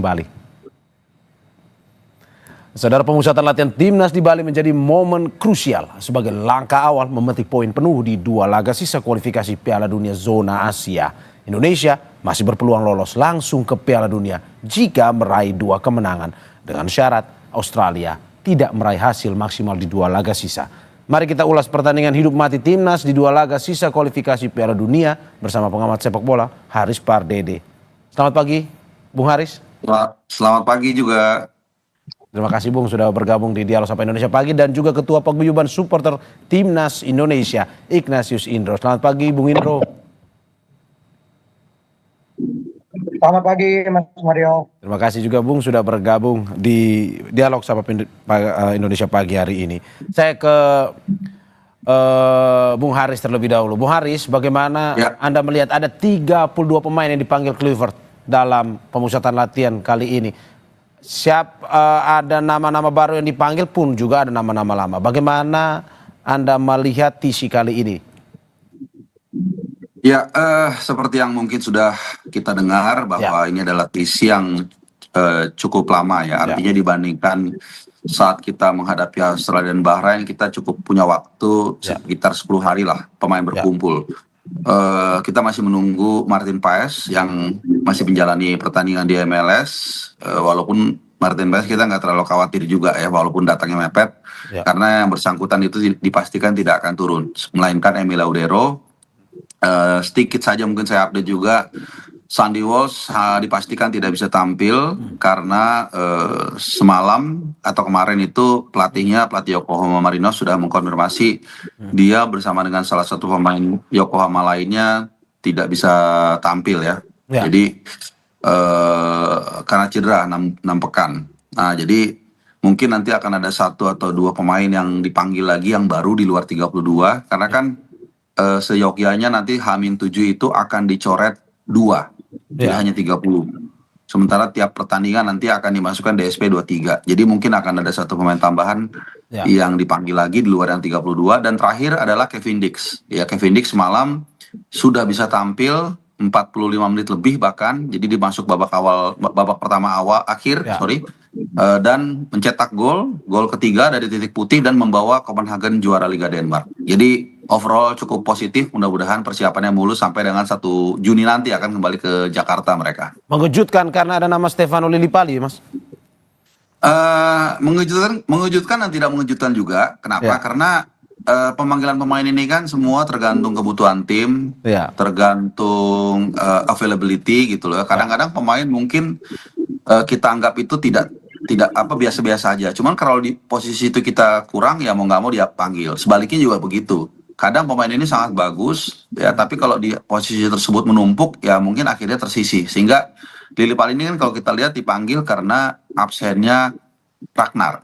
kembali. Saudara, pemusatan latihan timnas di Bali menjadi momen krusial sebagai langkah awal memetik poin penuh di 2 laga sisa kualifikasi Piala Dunia zona Asia. Indonesia masih berpeluang lolos langsung ke Piala Dunia jika meraih 2 kemenangan dengan syarat Australia tidak meraih hasil maksimal di 2 laga sisa. Mari kita ulas pertandingan hidup mati timnas di 2 laga sisa kualifikasi Piala Dunia bersama pengamat sepak bola Haris Pardede. Selamat pagi, Bung Haris. Selamat pagi juga. Terima kasih Bung sudah bergabung di Dialog Sapa Indonesia Pagi, dan juga Ketua Paguyuban Supporter Timnas Indonesia Ignatius Indro. Selamat pagi Bung Indro. Selamat pagi Mas Mario. Terima kasih juga Bung sudah bergabung di Dialog Sapa Indonesia Pagi hari ini. Saya ke Bung Haris terlebih dahulu. Bung Haris, bagaimana Anda melihat ada 32 pemain yang dipanggil Kluivert dalam pemusatan latihan kali ini? Ada nama-nama baru yang dipanggil pun juga ada nama-nama lama. Bagaimana Anda melihat TC kali ini? Ya, seperti yang mungkin sudah kita dengar bahwa ini adalah TC yang cukup lama ya. Artinya dibandingkan saat kita menghadapi Australia dan Bahrain, kita cukup punya waktu sekitar 10 hari lah pemain berkumpul. Kita masih menunggu Martin Paes yang masih menjalani pertandingan di MLS, walaupun Martin Paes kita nggak terlalu khawatir juga ya, walaupun datangnya mepet, karena yang bersangkutan itu dipastikan tidak akan turun, melainkan Emil Laudero. Sedikit saja mungkin saya update juga, Sandy Walsh dipastikan tidak bisa tampil karena semalam atau kemarin itu pelatih Yokohama Marinos sudah mengkonfirmasi dia bersama dengan salah satu pemain Yokohama lainnya tidak bisa tampil ya. Jadi karena cedera 6 pekan. Nah, jadi mungkin nanti akan ada 1 atau 2 pemain yang dipanggil lagi yang baru di luar 32, karena kan seyogyanya nanti H-7 itu akan dicoret 2. Jadi hanya 30. Sementara tiap pertandingan nanti akan dimasukkan DSP 23. Jadi mungkin akan ada 1 pemain tambahan yang dipanggil lagi di luar yang 32. Dan terakhir adalah Kevin Dix. Ya, Kevin Dix semalam sudah bisa tampil 45 menit lebih bahkan. Jadi dimasuk babak pertama akhir. Dan mencetak gol ketiga dari titik putih dan membawa Copenhagen juara Liga Denmark. Jadi overall cukup positif, mudah-mudahan persiapannya mulus sampai dengan 1 Juni nanti akan kembali ke Jakarta mereka. Mengejutkan karena ada nama Stefano Lillipali, Mas? Mengejutkan dan tidak mengejutkan juga. Kenapa? Karena pemanggilan pemain ini kan semua tergantung kebutuhan tim, tergantung availability gitu loh. Kadang-kadang pemain mungkin kita anggap itu tidak biasa-biasa aja. Cuman kalau di posisi itu kita kurang, ya mau nggak mau dia panggil. Sebaliknya juga begitu. Kadang pemain ini sangat bagus ya, tapi kalau di posisi tersebut menumpuk ya mungkin akhirnya tersisih. Sehingga Lillipali ini kan kalau kita lihat dipanggil karena absennya Ragnar.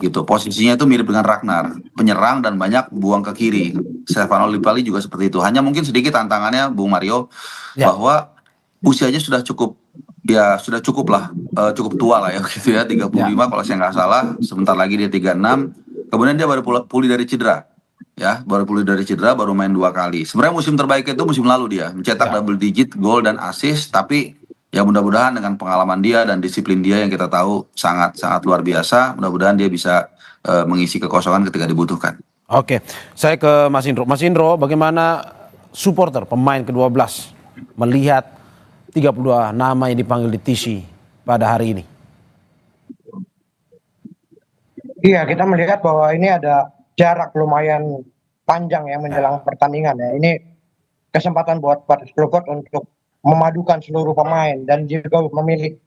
Gitu. Posisinya itu mirip dengan Ragnar, penyerang dan banyak buang ke kiri. Stefano Lillipali juga seperti itu. Hanya mungkin sedikit tantangannya Bung Mario bahwa usianya sudah cukup lah, cukup tua lah ya gitu ya, 35 kalau saya nggak salah, sebentar lagi dia 36. Kemudian dia baru pulih dari cedera. Ya, baru main 2 kali. Sebenarnya musim terbaik itu musim lalu dia mencetak double digit gol dan assist, tapi ya mudah-mudahan dengan pengalaman dia dan disiplin dia yang kita tahu sangat luar biasa, mudah-mudahan dia bisa mengisi kekosongan ketika dibutuhkan. Oke, saya ke Mas Indro. Mas Indro, bagaimana supporter pemain ke-12 melihat 32 nama yang dipanggil di TC pada hari ini? Iya, kita melihat bahwa ini ada jarak lumayan panjang ya menjelang pertandingan ya. Ini kesempatan buat Kluivert untuk memadukan seluruh pemain dan juga memilih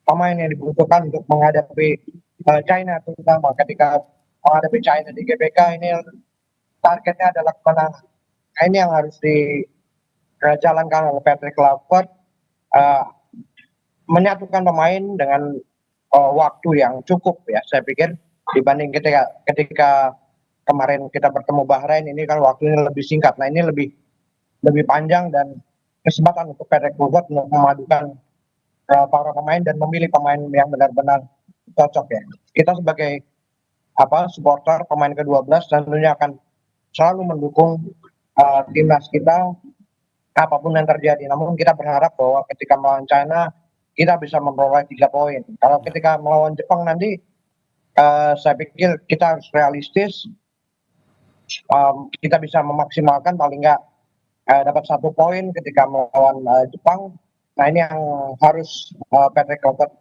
pemain yang dibutuhkan untuk menghadapi China, terutama ketika menghadapi China di GBK ini targetnya adalah kemenangan. Nah, ini yang harus dijalankan oleh Patrick Kluivert, menyatukan pemain dengan waktu yang cukup ya, saya pikir dibanding ketika kemarin kita bertemu Bahrain, ini kan waktunya lebih singkat. Nah, ini lebih panjang dan kesempatan untuk Patrick Kluivert untuk memadukan para pemain dan memilih pemain yang benar-benar cocok ya. Kita sebagai supporter pemain ke-12 tentunya akan selalu mendukung timnas kita apapun yang terjadi. Namun kita berharap bahwa ketika melawan China kita bisa memperoleh 3 poin. Kalau ketika melawan Jepang nanti, saya pikir kita harus realistis, kita bisa memaksimalkan paling nggak dapat 1 poin ketika melawan Jepang. Nah ini yang harus Patrick Kluivert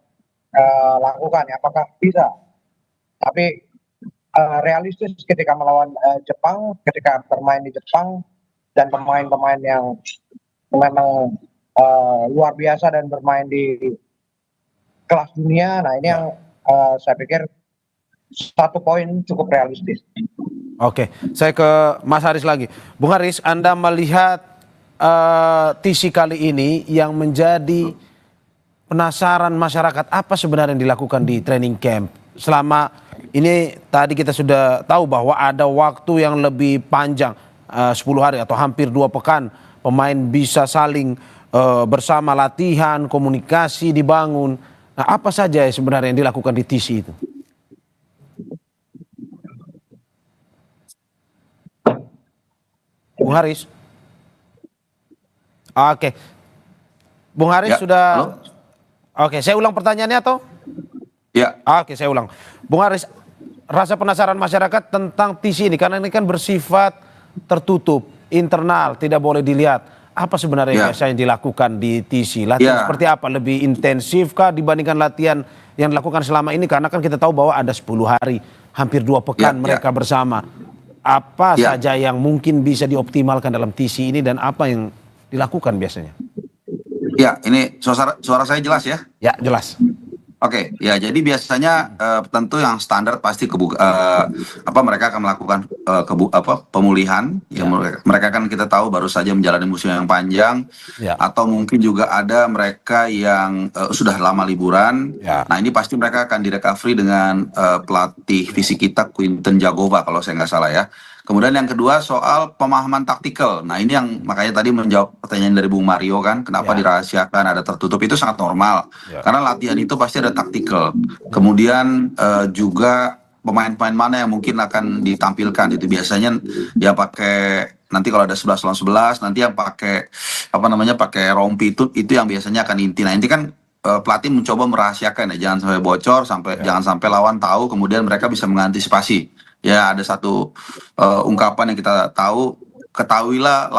lakukan ya, apakah bisa? Tapi realistis ketika melawan Jepang, ketika bermain di Jepang dan pemain-pemain yang memang luar biasa dan bermain di kelas dunia. Nah ini yang saya pikir 1 poin cukup realistis. Oke, saya ke Mas Haris lagi. Bung Haris, Anda melihat TC kali ini yang menjadi penasaran masyarakat apa sebenarnya yang dilakukan di training camp? Selama ini tadi kita sudah tahu bahwa ada waktu yang lebih panjang, 10 hari atau hampir 2 pekan. Pemain bisa saling bersama latihan, komunikasi dibangun. Nah, apa saja sebenarnya yang dilakukan di TC itu? Bung Haris. Oke. Bung Haris Ya, sudah. halo? Oke, saya ulang pertanyaannya atau? Ya, Oke, saya ulang. Bung Haris, rasa penasaran masyarakat tentang TC ini karena ini kan bersifat tertutup, internal, tidak boleh dilihat. Apa sebenarnya biasa yang dilakukan di TC? Latihan seperti apa? Lebih intensifkah dibandingkan latihan yang dilakukan selama ini? Karena kan kita tahu bahwa ada 10 hari, hampir 2 pekan mereka bersama. Apa saja yang mungkin bisa dioptimalkan dalam TC ini dan apa yang dilakukan biasanya? ya, ini suara saya jelas ya? Ya, jelas. Oke, ya jadi biasanya tentu yang standar pasti mereka akan melakukan pemulihan. Ya. Mereka kan kita tahu baru saja menjalani musim yang panjang, atau mungkin juga ada mereka yang sudah lama liburan. Nah ini pasti mereka akan direcovery dengan pelatih fisik kita Quinten Jagova kalau saya nggak salah ya. Kemudian yang kedua soal pemahaman taktikal. Nah ini yang makanya tadi menjawab pertanyaan dari Bung Mario kan, kenapa dirahasiakan, ada tertutup, itu sangat normal. Karena latihan itu pasti ada taktikal. Kemudian juga pemain-pemain mana yang mungkin akan ditampilkan itu biasanya dia pakai, nanti kalau ada 11 lawan 11 nanti yang pakai pakai rompi itu yang biasanya akan inti. Nah ini kan pelatih mencoba merahasiakan ya, jangan sampai bocor, jangan sampai lawan tahu kemudian mereka bisa mengantisipasi. Ya ada satu ungkapan yang kita tahu, ketahuilah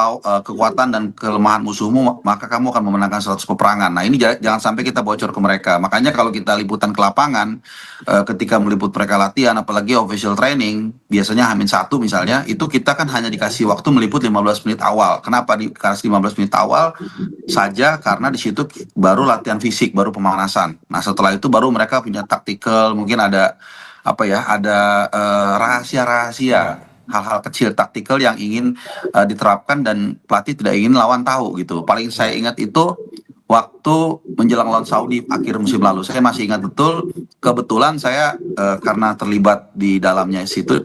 kekuatan dan kelemahan musuhmu maka kamu akan memenangkan 100 peperangan. Nah ini jangan sampai kita bocor ke mereka. Makanya kalau kita liputan ke lapangan, ketika meliput mereka latihan apalagi official training, biasanya H-1 misalnya, itu kita kan hanya dikasih waktu meliput 15 menit awal. Kenapa dikasih 15 menit awal saja? Karena di situ baru latihan fisik, baru pemanasan. Nah setelah itu baru mereka punya tactical, mungkin ada rahasia-rahasia, hal-hal kecil taktikal yang ingin diterapkan dan pelatih tidak ingin lawan tahu gitu. Paling saya ingat itu waktu menjelang lawan Saudi akhir musim lalu. Saya masih ingat betul, kebetulan saya karena terlibat di dalamnya situ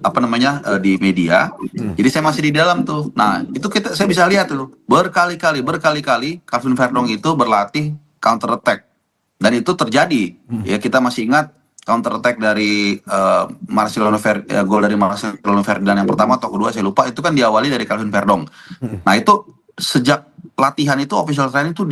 di media. Jadi saya masih di dalam tuh. Nah, itu saya bisa lihat tuh berkali-kali Calvin Verdong itu berlatih counter attack. Dan itu terjadi. Ya kita masih ingat counter attack dari gol dari Marcelo Ferdinand yang pertama atau kedua saya lupa, itu kan diawali dari Calvin Verdong. Nah itu sejak latihan itu official training itu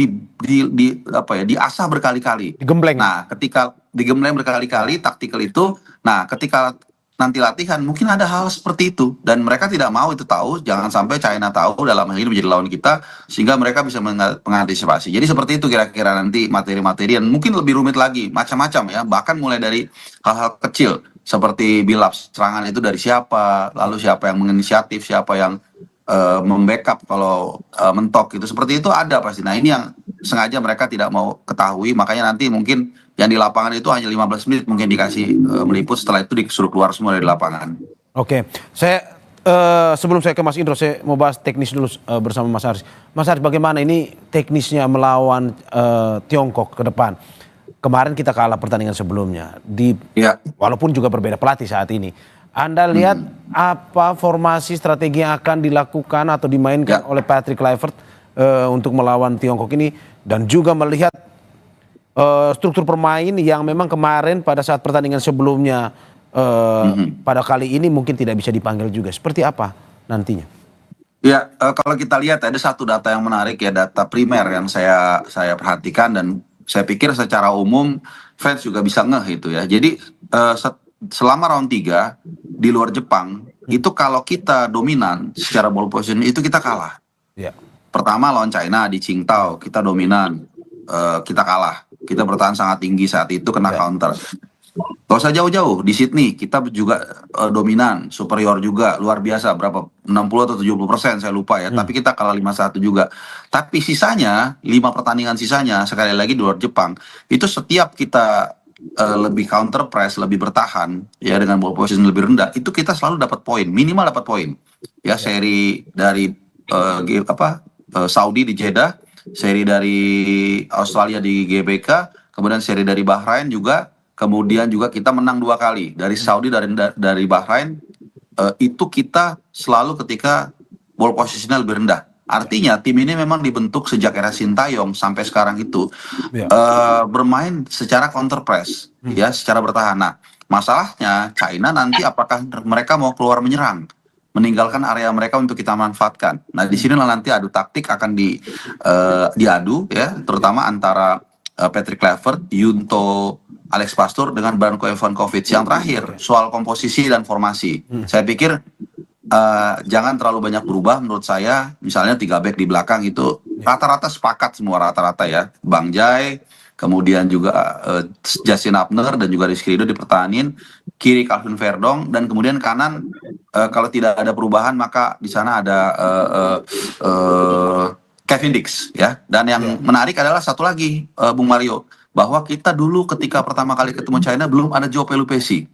diasah berkali-kali. Digembleng. Nah ketika digembleng berkali-kali taktikal itu, nah ketika nanti latihan mungkin ada hal seperti itu dan mereka tidak mau itu tahu, jangan sampai China tahu dalam hal ini menjadi lawan kita sehingga mereka bisa mengantisipasi. Jadi seperti itu kira-kira nanti materi-materi yang mungkin lebih rumit lagi, macam-macam ya, bahkan mulai dari hal-hal kecil seperti build up serangan itu dari siapa, lalu siapa yang menginisiatif, siapa yang membackup kalau mentok itu, seperti itu ada pasti. Nah ini yang sengaja mereka tidak mau ketahui, makanya nanti mungkin yang di lapangan itu hanya 15 menit mungkin dikasih meliput, setelah itu disuruh keluar semua dari lapangan. Oke, saya sebelum saya ke Mas Indro, saya mau bahas teknis dulu bersama Mas Haris. Mas Haris, bagaimana ini teknisnya melawan Tiongkok ke depan? Kemarin kita kalah pertandingan sebelumnya, walaupun juga berbeda pelatih saat ini. Anda lihat apa formasi strategi yang akan dilakukan atau dimainkan oleh Patrick Kluivert untuk melawan Tiongkok ini, dan juga melihat struktur permain yang memang kemarin pada saat pertandingan sebelumnya pada kali ini mungkin tidak bisa dipanggil juga. Seperti apa nantinya? Ya, kalau kita lihat ada satu data yang menarik ya, data primer yang saya perhatikan dan saya pikir secara umum fans juga bisa ngeh itu ya. Jadi selama round 3 di luar Jepang itu kalau kita dominan secara ball possession itu kita kalah. Ya. Pertama lawan China di Qingdao kita dominan, kita kalah. Kita bertahan sangat tinggi saat itu kena counter. Gak usah jauh-jauh, di Sydney kita juga dominan, superior juga, luar biasa, berapa 60 atau 70% saya lupa ya, tapi kita kalah 5-1 juga. Tapi sisanya, 5 pertandingan sisanya, sekali lagi di luar Jepang, itu setiap kita lebih counter press, lebih bertahan, ya dengan ball position lebih rendah, itu kita selalu dapat poin, minimal dapat poin. Ya seri dari Saudi di Jeddah, seri dari Australia di GBK, kemudian seri dari Bahrain juga. Kemudian juga kita menang 2 kali dari Saudi dari Bahrain, itu kita selalu ketika ball positionnya lebih rendah. Artinya tim ini memang dibentuk sejak era Sintayong sampai sekarang itu bermain secara counter press, ya secara bertahan. Nah, masalahnya China nanti apakah mereka mau keluar menyerang, meninggalkan area mereka untuk kita manfaatkan. Nah, di sinilah nanti adu taktik akan diadu ya, terutama antara Patrick Kluivert, Junto Alex Pastoor dengan Branko Ivanovic. Yang terakhir soal komposisi dan formasi, saya pikir jangan terlalu banyak berubah menurut saya. Misalnya 3 back di belakang itu rata-rata sepakat semua, rata-rata ya, Bang Jai, kemudian juga Justin Abner dan juga Rizky Ridho dipertahanin, kiri Calvin Verdong, dan kemudian kanan kalau tidak ada perubahan maka di sana ada Kevin Dix ya. Dan yang menarik adalah satu lagi, Bung Mario, bahwa kita dulu ketika pertama kali ketemu China belum ada Joe Pelupessy,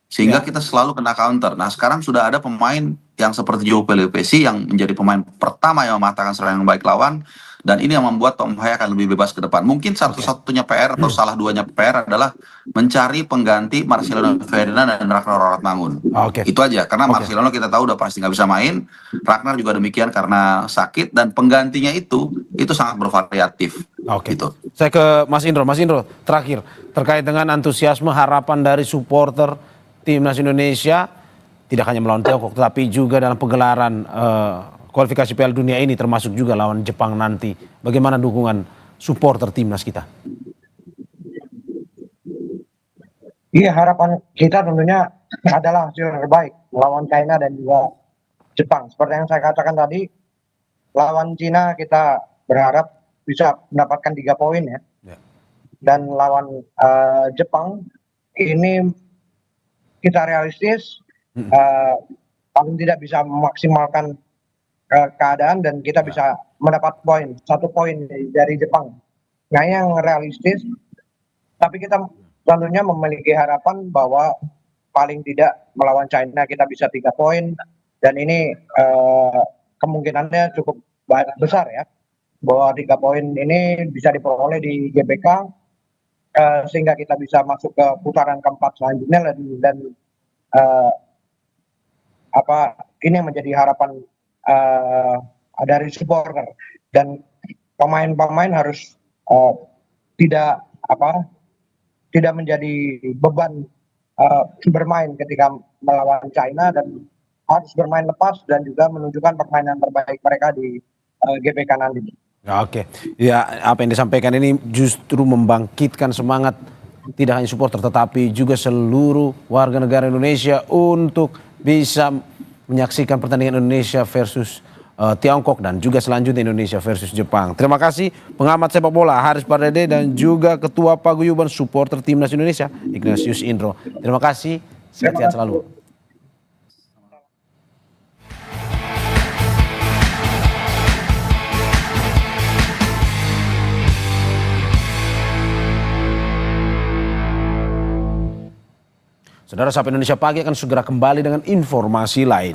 sehingga kita selalu kena counter. Nah sekarang sudah ada pemain yang seperti Joe Pelupessy yang menjadi pemain pertama yang mematahkan serangan yang baik lawan, dan ini yang membuat Tom Haya akan lebih bebas ke depan. Mungkin satu-satunya PR atau salah duanya PR adalah mencari pengganti Marcelino Ferdinand dan Ragnar Ortmangun. Itu aja, karena Marcelino kita tahu udah pasti nggak bisa main, Ragnar juga demikian karena sakit, dan penggantinya itu sangat bervariatif. Gitu. Saya ke Mas Indro. Mas Indro, terakhir terkait dengan antusiasme harapan dari supporter timnas Indonesia, tidak hanya melawan Tiongkok tapi juga dalam pegelaran kualifikasi Piala Dunia ini, termasuk juga lawan Jepang nanti. Bagaimana dukungan supporter timnas kita? Iya, harapan kita tentunya adalah hasil terbaik melawan China dan juga Jepang. Seperti yang saya katakan tadi, lawan Cina kita berharap bisa mendapatkan 3 poin ya. Dan lawan Jepang ini kita realistis, paling tidak bisa memaksimalkan keadaan dan kita bisa mendapat 1 poin dari Jepang. Nah, yang realistis, tapi kita tentunya memiliki harapan bahwa paling tidak melawan China kita bisa 3 poin, dan ini kemungkinannya cukup besar ya, bahwa 3 poin ini bisa diperoleh di GBK, sehingga kita bisa masuk ke putaran keempat selanjutnya, dan ini yang menjadi harapan dari supporter, dan pemain-pemain harus tidak menjadi beban bermain ketika melawan China, dan harus bermain lepas dan juga menunjukkan permainan terbaik mereka di GBK nanti. Oke, ya apa yang disampaikan ini justru membangkitkan semangat tidak hanya supporter tetapi juga seluruh warga negara Indonesia untuk bisa menyaksikan pertandingan Indonesia versus Tiongkok dan juga selanjutnya Indonesia versus Jepang. Terima kasih pengamat sepak bola Haris Pardede dan juga Ketua Paguyuban Supporter Timnas Indonesia Ignatius Indro. Terima kasih, sehat-sehat selalu. Saudara, Sapa Indonesia Pagi akan segera kembali dengan informasi lain.